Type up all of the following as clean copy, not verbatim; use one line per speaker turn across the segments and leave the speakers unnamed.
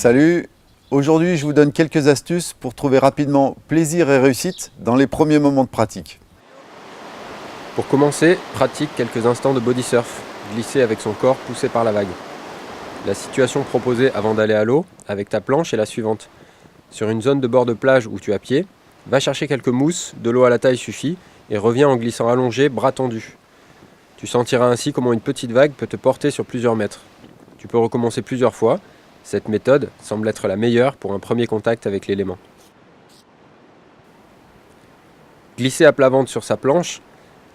Salut! Aujourd'hui, je vous donne quelques astuces pour trouver rapidement plaisir et réussite dans les premiers moments de pratique.
Pour commencer, pratique quelques instants de body surf, glisser avec son corps poussé par la vague. La situation proposée avant d'aller à l'eau, avec ta planche, est la suivante. Sur une zone de bord de plage où tu as pied, va chercher quelques mousses, de l'eau à la taille suffit, et reviens en glissant allongé, bras tendus. Tu sentiras ainsi comment une petite vague peut te porter sur plusieurs mètres. Tu peux recommencer plusieurs fois. Cette méthode semble être la meilleure pour un premier contact avec l'élément. Glisser à plat ventre sur sa planche.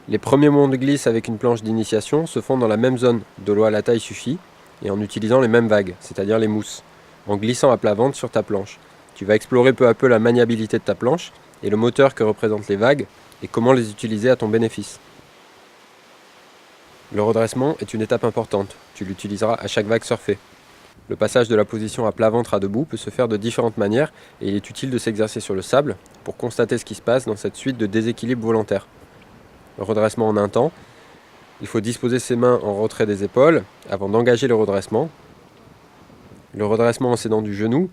Les premiers moments de glisse avec une planche d'initiation se font dans la même zone, de l'eau à la taille suffit, et en utilisant les mêmes vagues, c'est-à-dire les mousses, en glissant à plat ventre sur ta planche. Tu vas explorer peu à peu la maniabilité de ta planche et le moteur que représentent les vagues et comment les utiliser à ton bénéfice. Le redressement est une étape importante, tu l'utiliseras à chaque vague surfée. Le passage de la position à plat ventre à debout peut se faire de différentes manières et il est utile de s'exercer sur le sable pour constater ce qui se passe dans cette suite de déséquilibres volontaires. Le redressement en un temps, il faut disposer ses mains en retrait des épaules avant d'engager le redressement. Le redressement en s'aidant du genou,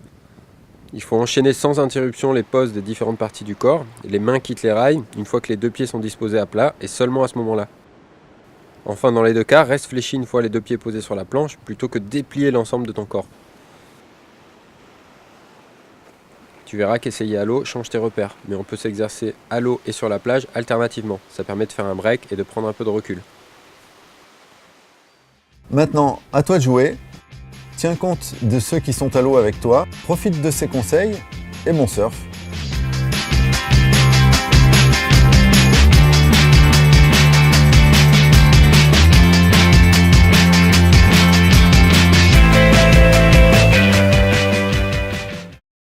il faut enchaîner sans interruption les poses des différentes parties du corps. Les mains quittent les rails une fois que les deux pieds sont disposés à plat et seulement à ce moment-là. Enfin, dans les deux cas, reste fléchi une fois les deux pieds posés sur la planche plutôt que déplier l'ensemble de ton corps. Tu verras qu'essayer à l'eau change tes repères, mais on peut s'exercer à l'eau et sur la plage alternativement. Ça permet de faire un break et de prendre un peu de recul.
Maintenant, à toi de jouer. Tiens compte de ceux qui sont à l'eau avec toi, profite de ces conseils et bon surf!